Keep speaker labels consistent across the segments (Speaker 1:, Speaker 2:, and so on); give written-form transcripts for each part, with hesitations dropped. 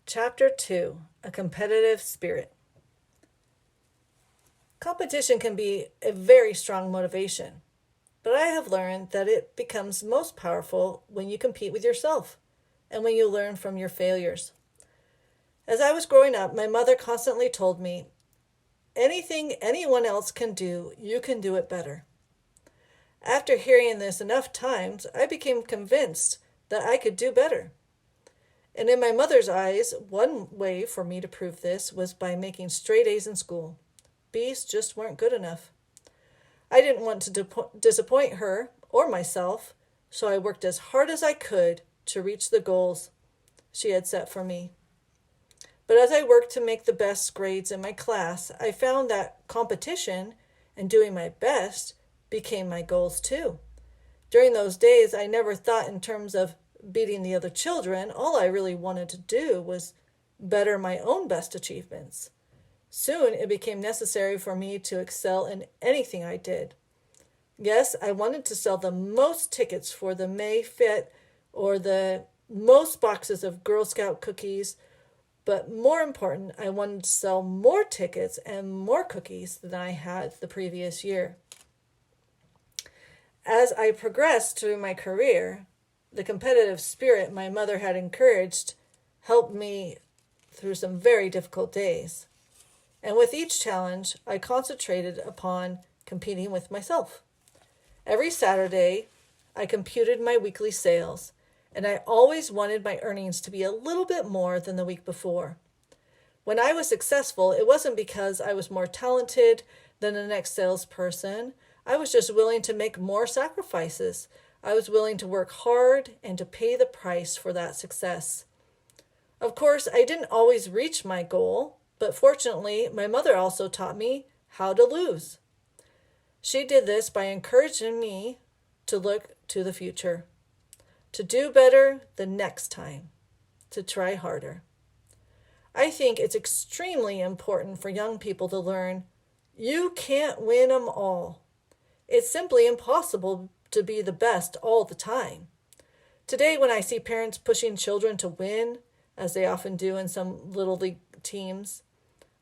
Speaker 1: Chapter 2: A Competitive Spirit. Competition can be a very strong motivation, but I have learned that it becomes most powerful when you compete with yourself and when you learn from your failures. As I was growing up, my mother constantly told me, anything anyone else can do, you can do it better. After hearing this enough times, I became convinced that I could do better. And in my mother's eyes, one way for me to prove this was by making straight A's in school. B's just weren't good enough. I didn't want to disappoint her or myself, so I worked as hard as I could to reach the goals she had set for me. But as I worked to make the best grades in my class, I found that competition and doing my best became my goals too. During those days, I never thought in terms of beating the other children. All I really wanted to do was better my own best achievements. Soon it became necessary for me to excel in anything I did. Yes, I wanted to sell the most tickets for the May Fit or the most boxes of Girl Scout cookies, but more important, I wanted to sell more tickets and more cookies than I had the previous year. As I progressed through my career, the competitive spirit my mother had encouraged helped me through some very difficult days. And with each challenge, I concentrated upon competing with myself. Every Saturday, I computed my weekly sales, and I always wanted my earnings to be a little bit more than the week before. When I was successful, it wasn't because I was more talented than the next salesperson. I was just willing to make more sacrifices. I was willing to work hard and to pay the price for that success. Of course, I didn't always reach my goal, but fortunately, my mother also taught me how to lose. She did this by encouraging me to look to the future, to do better the next time, to try harder. I think it's extremely important for young people to learn you can't win them all. It's simply impossible to be the best all the time. Today, when I see parents pushing children to win, as they often do in some little league teams,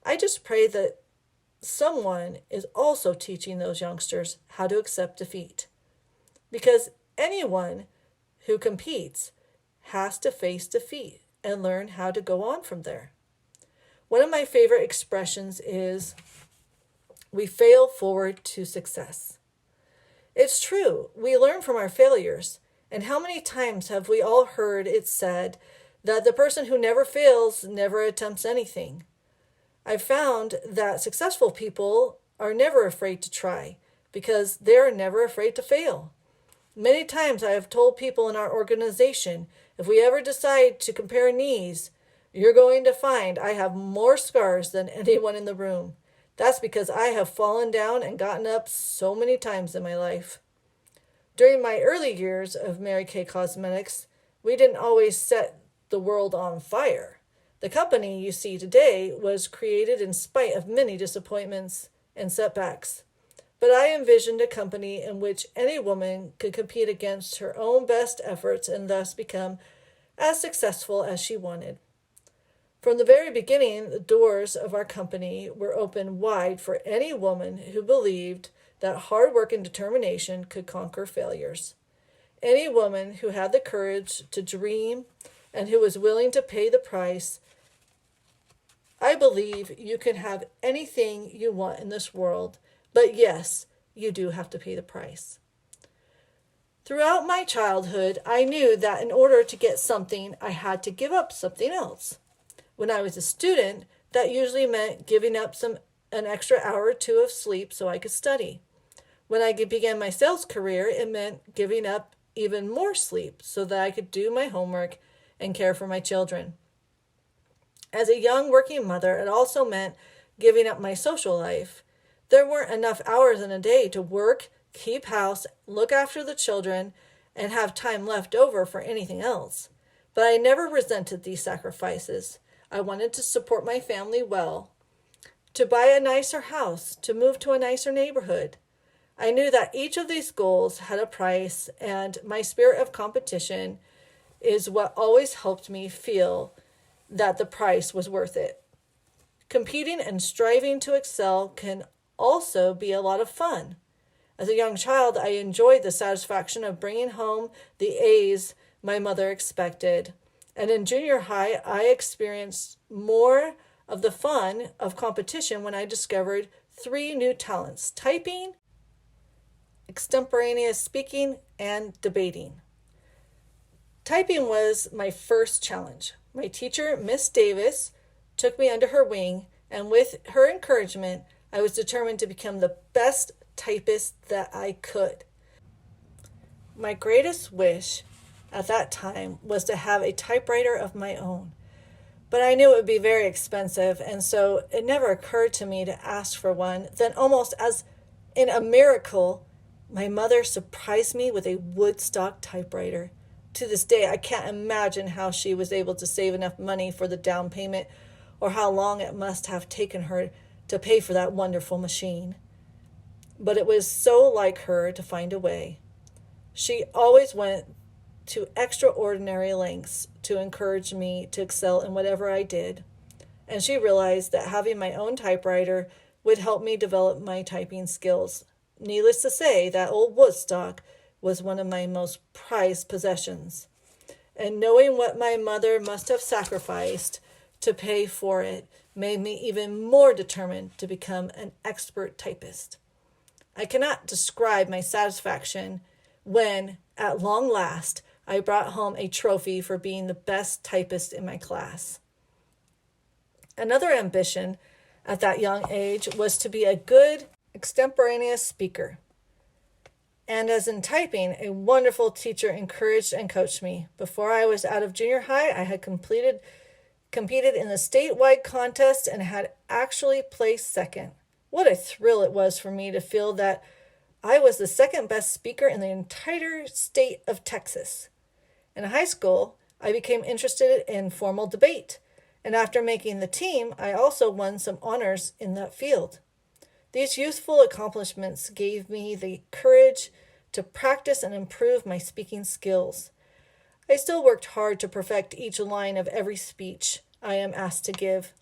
Speaker 1: I just pray that someone is also teaching those youngsters how to accept defeat. Because anyone who competes has to face defeat and learn how to go on from there. One of my favorite expressions is, we fail forward to success. It's true, we learn from our failures. And how many times have we all heard it said that the person who never fails never attempts anything? I've found that successful people are never afraid to try because they're never afraid to fail. Many times I have told people in our organization, if we ever decide to compare knees, you're going to find I have more scars than anyone in the room. That's because I have fallen down and gotten up so many times in my life. During my early years of Mary Kay Cosmetics, we didn't always set the world on fire. The company you see today was created in spite of many disappointments and setbacks. But I envisioned a company in which any woman could compete against her own best efforts and thus become as successful as she wanted. From the very beginning, the doors of our company were open wide for any woman who believed that hard work and determination could conquer failures. Any woman who had the courage to dream and who was willing to pay the price. I believe you can have anything you want in this world, but yes, you do have to pay the price. Throughout my childhood, I knew that in order to get something, I had to give up something else. When I was a student, that usually meant giving up an extra hour or two of sleep so I could study. When I began my sales career, it meant giving up even more sleep so that I could do my homework and care for my children. As a young working mother, it also meant giving up my social life. There weren't enough hours in a day to work, keep house, look after the children, and have time left over for anything else. But I never resented these sacrifices. I wanted to support my family well, to buy a nicer house, to move to a nicer neighborhood. I knew that each of these goals had a price, and my spirit of competition is what always helped me feel that the price was worth it. Competing and striving to excel can also be a lot of fun. As a young child, I enjoyed the satisfaction of bringing home the A's my mother expected. And in junior high, I experienced more of the fun of competition when I discovered 3 new talents: typing, extemporaneous speaking, and debating. Typing was my first challenge. My teacher, Miss Davis, took me under her wing, and with her encouragement, I was determined to become the best typist that I could. My greatest wish at that time was to have a typewriter of my own, but I knew it would be very expensive, and so it never occurred to me to ask for one. Then, almost as in a miracle, my mother surprised me with a Woodstock typewriter. To this day, I can't imagine how she was able to save enough money for the down payment, or how long it must have taken her to pay for that wonderful machine. But it was so like her to find a way. She always went to extraordinary lengths to encourage me to excel in whatever I did, and she realized that having my own typewriter would help me develop my typing skills. Needless to say, that old Woodstock was one of my most prized possessions, and knowing what my mother must have sacrificed to pay for it made me even more determined to become an expert typist. I cannot describe my satisfaction when, at long last, I brought home a trophy for being the best typist in my class. Another ambition at that young age was to be a good extemporaneous speaker. And as in typing, a wonderful teacher encouraged and coached me. Before I was out of junior high, I had competed in the statewide contest and had actually placed second. What a thrill it was for me to feel that I was the second best speaker in the entire state of Texas. In high school, I became interested in formal debate, and after making the team, I also won some honors in that field. These youthful accomplishments gave me the courage to practice and improve my speaking skills. I still worked hard to perfect each line of every speech I am asked to give.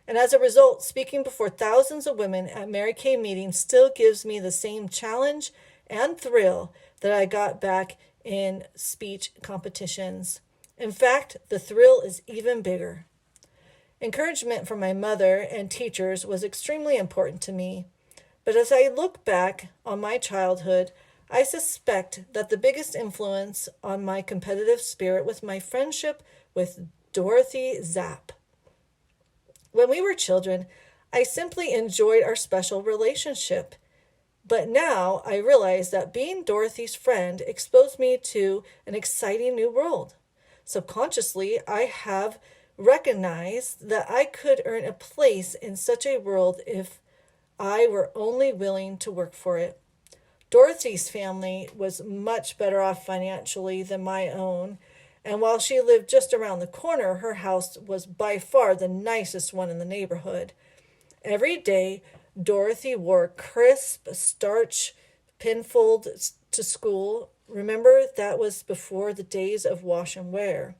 Speaker 1: And as a result, speaking before thousands of women at Mary Kay meetings still gives me the same challenge and thrill that I got back in speech competitions. In fact, the thrill is even bigger. Encouragement from my mother and teachers was extremely important to me. But as I look back on my childhood, I suspect that the biggest influence on my competitive spirit was my friendship with Dorothy Zapp. When we were children, I simply enjoyed our special relationship. But now I realize that being Dorothy's friend exposed me to an exciting new world. Subconsciously, I have recognized that I could earn a place in such a world if I were only willing to work for it. Dorothy's family was much better off financially than my own, and while she lived just around the corner, her house was by far the nicest one in the neighborhood. Every day, Dorothy wore crisp, starch pinfold to school. Remember, that was before the days of wash and wear.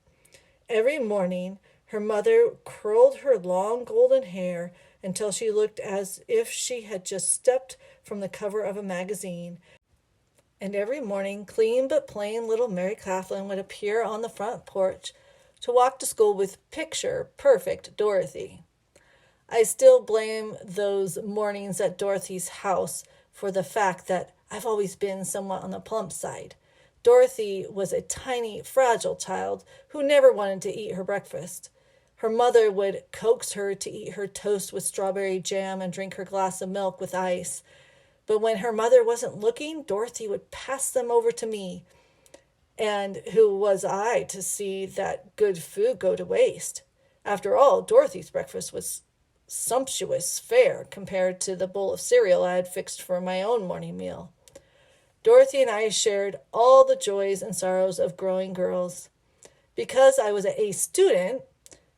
Speaker 1: Every morning, her mother curled her long golden hair until she looked as if she had just stepped from the cover of a magazine. And every morning, clean but plain little Mary Claflin would appear on the front porch to walk to school with picture-perfect Dorothy. I still blame those mornings at Dorothy's house for the fact that I've always been somewhat on the plump side. Dorothy was a tiny, fragile child who never wanted to eat her breakfast. Her mother would coax her to eat her toast with strawberry jam and drink her glass of milk with ice. But when her mother wasn't looking, Dorothy would pass them over to me. And who was I to see that good food go to waste? After all, Dorothy's breakfast was sumptuous fare compared to the bowl of cereal I had fixed for my own morning meal. Dorothy and I shared all the joys and sorrows of growing girls. Because I was an A student,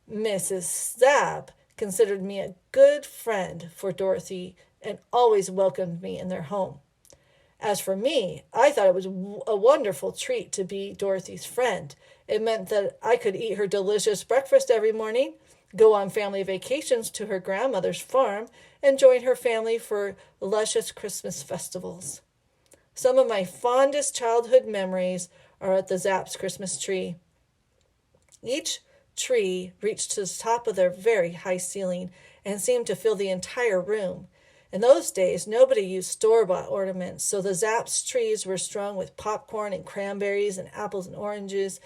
Speaker 1: Mrs. Zapp considered me a good friend for Dorothy and always welcomed me in their home. As for me, I thought it was a wonderful treat to be Dorothy's friend. It meant that I could eat her delicious breakfast every morning, go on family vacations to her grandmother's farm, and join her family for luscious Christmas festivals. Some of my fondest childhood memories are at the Zapp's Christmas tree. Each tree reached to the top of their very high ceiling and seemed to fill the entire room. In those days, nobody used store-bought ornaments, so the Zapp's trees were strung with popcorn and cranberries and apples and oranges.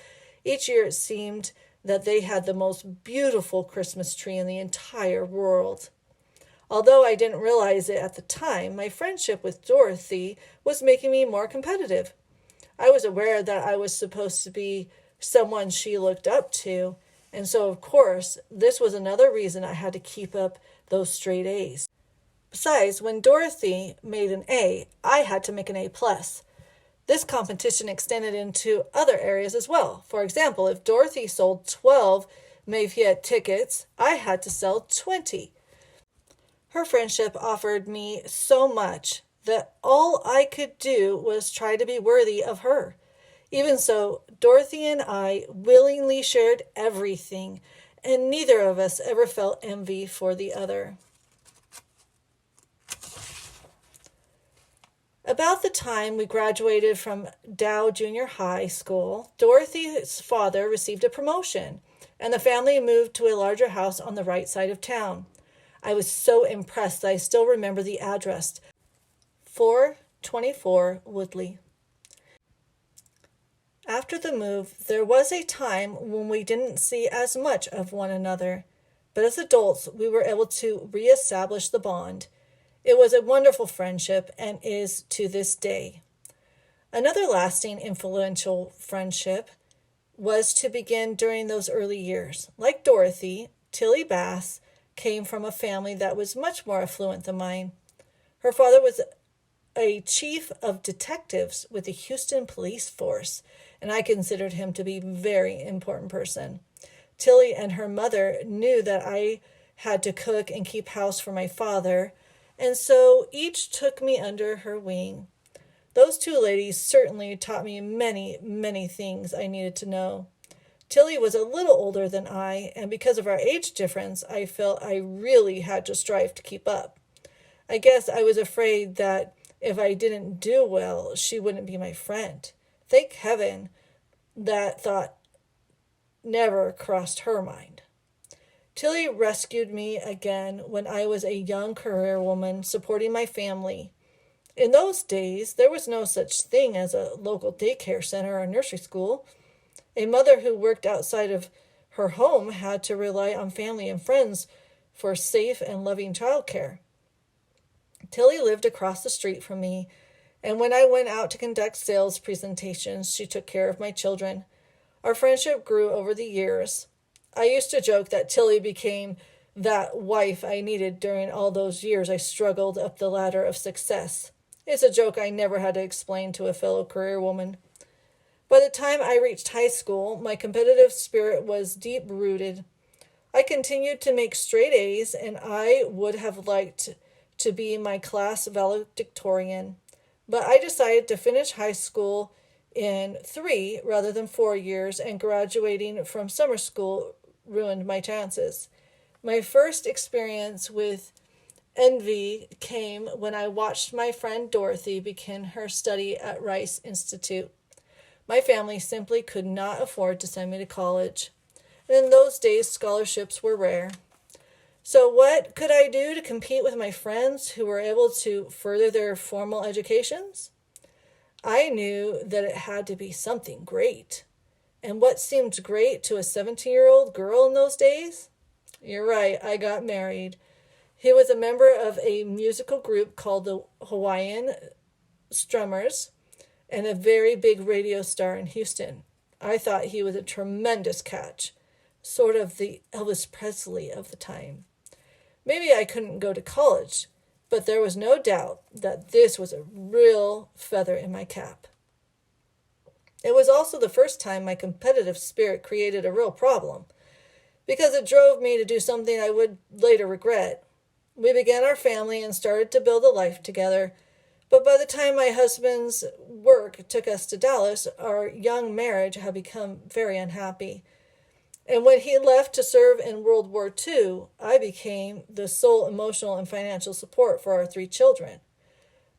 Speaker 1: Each year it seemed that they had the most beautiful Christmas tree in the entire world. Although I didn't realize it at the time, my friendship with Dorothy was making me more competitive. I was aware that I was supposed to be someone she looked up to, and so, of course, this was another reason I had to keep up those straight A's. Besides, when Dorothy made an A, I had to make an A+. This competition extended into other areas as well. For example, if Dorothy sold 12 Mayfield tickets, I had to sell 20. Her friendship offered me so much that all I could do was try to be worthy of her. Even so, Dorothy and I willingly shared everything, and neither of us ever felt envy for the other. About the time we graduated from Dow Junior High School, Dorothy's father received a promotion, and the family moved to a larger house on the right side of town. I was so impressed that I still remember the address, 424 Woodley. After the move, there was a time when we didn't see as much of one another, but as adults, we were able to reestablish the bond. It was a wonderful friendship and is to this day. Another lasting, influential friendship was to begin during those early years. Like Dorothy, Tilly Bass came from a family that was much more affluent than mine. Her father was a chief of detectives with the Houston police force, and I considered him to be a very important person. Tilly and her mother knew that I had to cook and keep house for my father, and so each took me under her wing. Those two ladies certainly taught me many, many things I needed to know. Tilly was a little older than I, and because of our age difference, I felt I really had to strive to keep up. I guess I was afraid that if I didn't do well, she wouldn't be my friend. Thank heaven that thought never crossed her mind. Tilly rescued me again when I was a young career woman supporting my family. In those days, there was no such thing as a local daycare center or nursery school. A mother who worked outside of her home had to rely on family and friends for safe and loving childcare. Tilly lived across the street from me, and when I went out to conduct sales presentations, she took care of my children. Our friendship grew over the years. I used to joke that Tilly became that wife I needed during all those years I struggled up the ladder of success. It's a joke I never had to explain to a fellow career woman. By the time I reached high school, my competitive spirit was deep-rooted. I continued to make straight A's, and I would have liked to be my class valedictorian. But I decided to finish high school in 3 rather than 4 years, and graduating from summer school ruined my chances. My first experience with envy came when I watched my friend Dorothy begin her study at Rice Institute. My family simply could not afford to send me to college. And in those days, scholarships were rare. So what could I do to compete with my friends who were able to further their formal educations? I knew that it had to be something great. And what seemed great to a 17-year-old girl in those days? You're right, I got married. He was a member of a musical group called the Hawaiian Strummers and a very big radio star in Houston. I thought he was a tremendous catch, sort of the Elvis Presley of the time. Maybe I couldn't go to college, but there was no doubt that this was a real feather in my cap. It was also the first time my competitive spirit created a real problem, because it drove me to do something I would later regret. We began our family and started to build a life together, But by the time my husband's work took us to Dallas, our young marriage had become very unhappy. And when he left to serve in World War II, I became the sole emotional and financial support for our 3 children.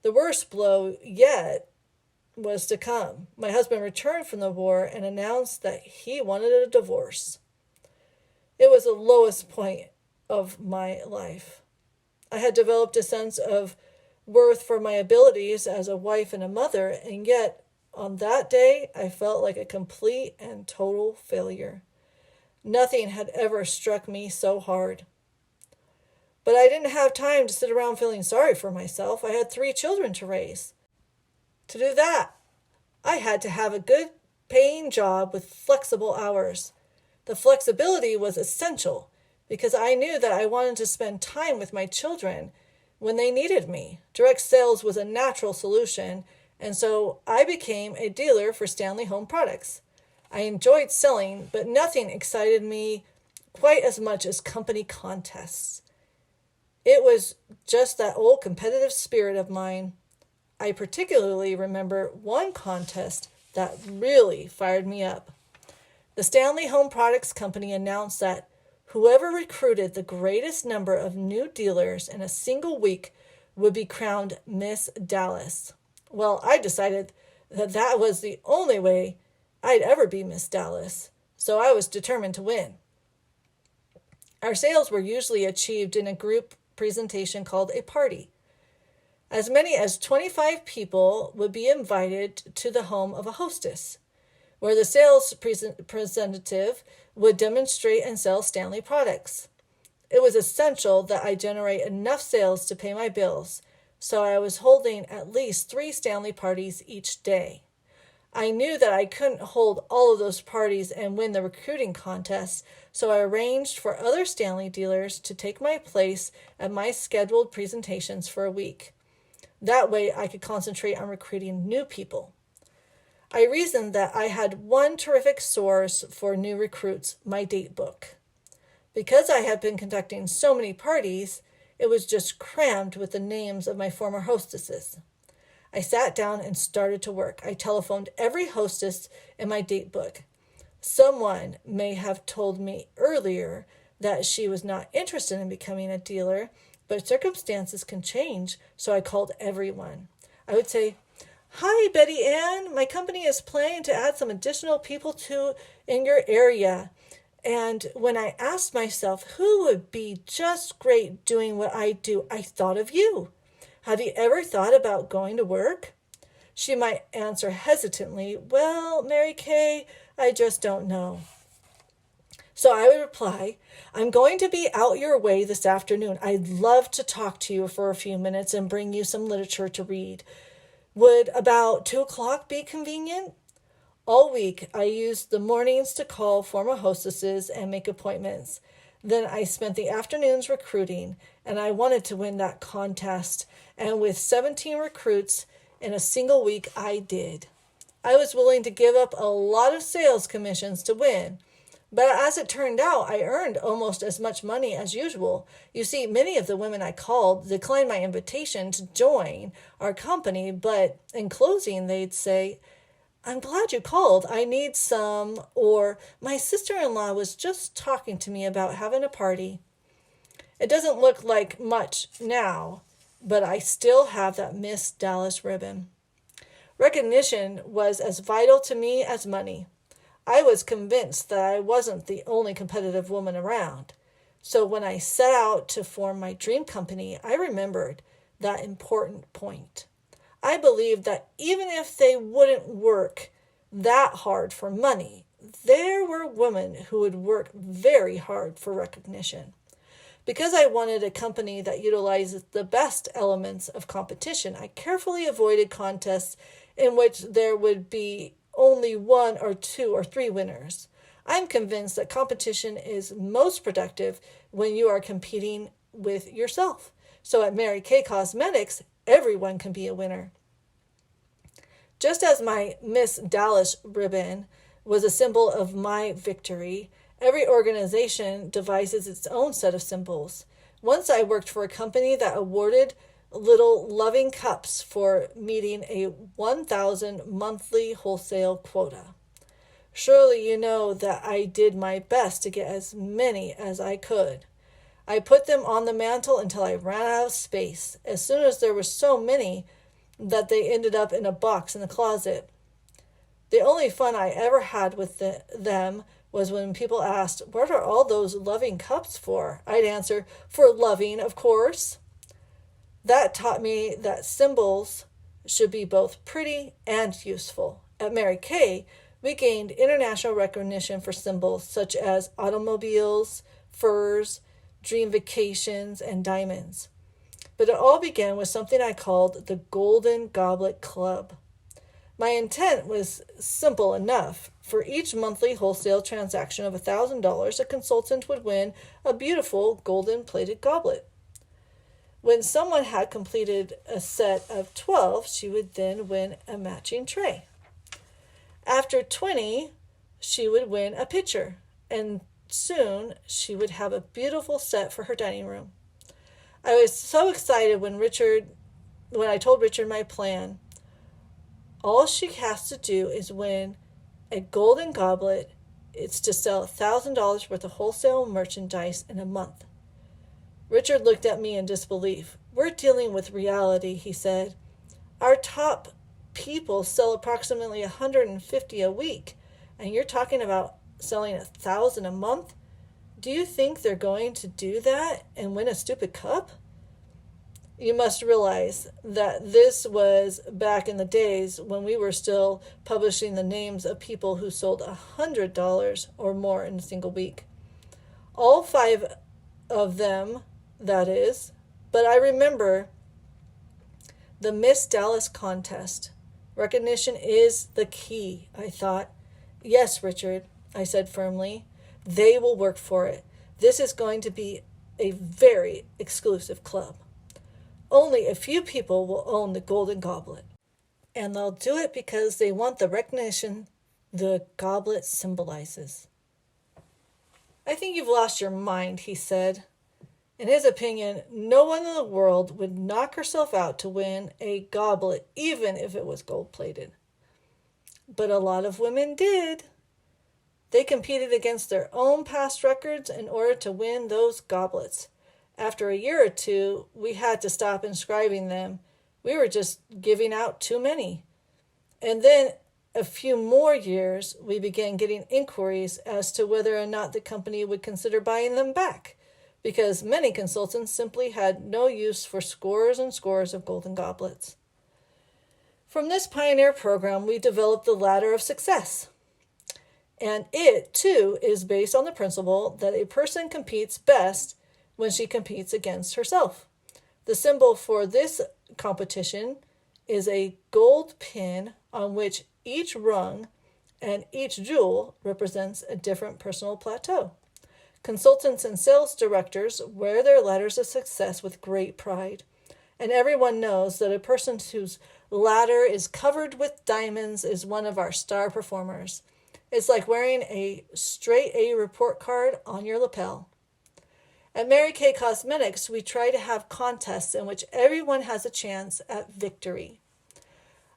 Speaker 1: The worst blow yet was to come. My husband returned from the war and announced that he wanted a divorce. It was the lowest point of my life. I had developed a sense of worth for my abilities as a wife and a mother, and yet on that day I felt like a complete and total failure. Nothing had ever struck me so hard. But I didn't have time to sit around feeling sorry for myself. I had 3 children to raise. To do that, I had to have a good paying job with flexible hours. The flexibility was essential because I knew that I wanted to spend time with my children when they needed me. Direct sales was a natural solution, and so I became a dealer for Stanley Home Products. I enjoyed selling, but nothing excited me quite as much as company contests. It was just that old competitive spirit of mine. I particularly remember one contest that really fired me up. The Stanley Home Products Company announced that whoever recruited the greatest number of new dealers in a single week would be crowned Miss Dallas. Well, I decided that that was the only way I'd ever be Miss Dallas, so I was determined to win. Our sales were usually achieved in a group presentation called a party. As many as 25 people would be invited to the home of a hostess, where the sales representative would demonstrate and sell Stanley products. It was essential that I generate enough sales to pay my bills, so I was holding at least 3 Stanley parties each day. I knew that I couldn't hold all of those parties and win the recruiting contest, so I arranged for other Stanley dealers to take my place at my scheduled presentations for a week. That way I could concentrate on recruiting new people. I reasoned that I had one terrific source for new recruits, my date book. Because I had been conducting so many parties, it was just crammed with the names of my former hostesses. I sat down and started to work. I telephoned every hostess in my date book. Someone may have told me earlier that she was not interested in becoming a dealer, but circumstances can change, so I called everyone. I would say, "Hi, Betty Ann. My company is planning to add some additional people in your area. And when I asked myself who would be just great doing what I do, I thought of you. Have you ever thought about going to work?" She might answer hesitantly, "Well, Mary Kay, I just don't know." So I would reply, "I'm going to be out your way this afternoon. I'd love to talk to you for a few minutes and bring you some literature to read. Would about 2:00 be convenient?" All week, I used the mornings to call former hostesses and make appointments. Then I spent the afternoons recruiting, and I wanted to win that contest. And with 17 recruits in a single week, I did. I was willing to give up a lot of sales commissions to win. But as it turned out, I earned almost as much money as usual. You see, many of the women I called declined my invitation to join our company, but in closing, they'd say, "I'm glad you called. I need some," or "My sister-in-law was just talking to me about having a party." It doesn't look like much now, but I still have that Miss Dallas ribbon. Recognition was as vital to me as money. I was convinced that I wasn't the only competitive woman around. So when I set out to form my dream company, I remembered that important point. I believed that even if they wouldn't work that hard for money, there were women who would work very hard for recognition. Because I wanted a company that utilizes the best elements of competition, I carefully avoided contests in which there would be only 1 or 2 or 3 winners. I'm convinced that competition is most productive when you are competing with yourself. So at Mary Kay Cosmetics, everyone can be a winner. Just as my Miss Dallas ribbon was a symbol of my victory, every organization devises its own set of symbols. Once I worked for a company that awarded little loving cups for meeting a 1,000 monthly wholesale quota. Surely you know that I did my best to get as many as I could. I put them on the mantle until I ran out of space, as soon as there were so many that they ended up in a box in the closet. The only fun I ever had with them was when people asked, "What are all those loving cups for?" I'd answer, "For loving, of course." That taught me that symbols should be both pretty and useful. At Mary Kay, we gained international recognition for symbols such as automobiles, furs, dream vacations, and diamonds. But it all began with something I called the Golden Goblet Club. My intent was simple enough. For each monthly wholesale transaction of $1,000, a consultant would win a beautiful golden-plated goblet. When someone had completed a set of 12, she would then win a matching tray. After 20, she would win a pitcher, and soon she would have a beautiful set for her dining room. I was so excited when I told Richard my plan. All she has to do is win a golden goblet. It's to sell $1,000 worth of wholesale merchandise in a month. Richard looked at me in disbelief. "We're dealing with reality," he said. "Our top people sell approximately 150 a week, and you're talking about selling 1,000 a month? Do you think they're going to do that and win a stupid cup?" You must realize that this was back in the days when we were still publishing the names of people who sold $100 or more in a single week. All 5 of them, that is. But I remember the Miss Dallas contest. Recognition is the key, I thought. "Yes, Richard," I said firmly. "They will work for it. This is going to be a very exclusive club. Only a few people will own the Golden Goblet. And they'll do it because they want the recognition the goblet symbolizes." "I think you've lost your mind," he said. In his opinion, no one in the world would knock herself out to win a goblet, even if it was gold-plated. But a lot of women did. They competed against their own past records in order to win those goblets. After a year or two, we had to stop inscribing them. We were just giving out too many. And then a few more years, we began getting inquiries as to whether or not the company would consider buying them back, because many consultants simply had no use for scores and scores of golden goblets. From this pioneer program, we developed the ladder of success. And it, too, is based on the principle that a person competes best when she competes against herself. The symbol for this competition is a gold pin on which each rung and each jewel represents a different personal plateau. Consultants and sales directors wear their ladders of success with great pride, and everyone knows that a person whose ladder is covered with diamonds is one of our star performers. It's like wearing a straight A report card on your lapel. At Mary Kay Cosmetics, we try to have contests in which everyone has a chance at victory.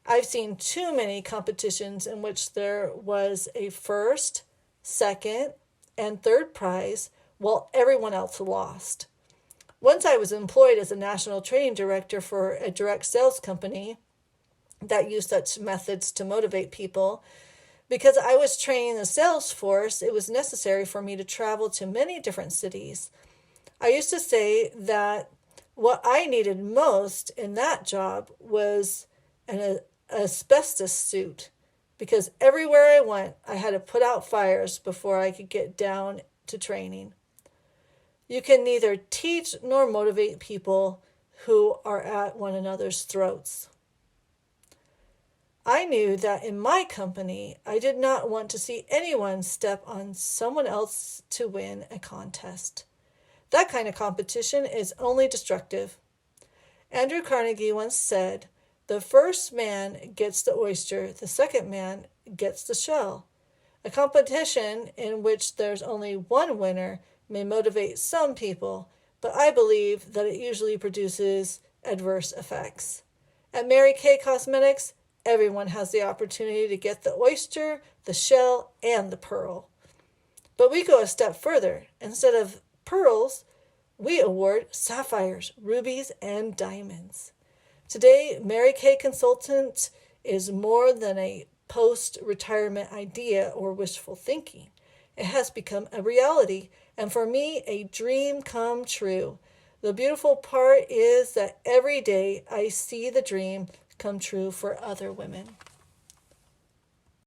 Speaker 1: I've seen too many competitions in which there was a first, second, and third prize while everyone else lost. Once I was employed as a national training director for a direct sales company that used such methods to motivate people. Because I was training the sales force, it was necessary for me to travel to many different cities. I used to say that what I needed most in that job was an asbestos suit, because everywhere I went, I had to put out fires before I could get down to training. You can neither teach nor motivate people who are at one another's throats. I knew that in my company, I did not want to see anyone step on someone else to win a contest. That kind of competition is only destructive. Andrew Carnegie once said, "The first man gets the oyster, the second man gets the shell." A competition in which there's only one winner may motivate some people, but I believe that it usually produces adverse effects. At Mary Kay Cosmetics, everyone has the opportunity to get the oyster, the shell, and the pearl. But we go a step further. Instead of pearls, we award sapphires, rubies, and diamonds. Today, Mary Kay Consultant is more than a post-retirement idea or wishful thinking. It has become a reality, and for me, a dream come true. The beautiful part is that every day I see the dream come true for other women.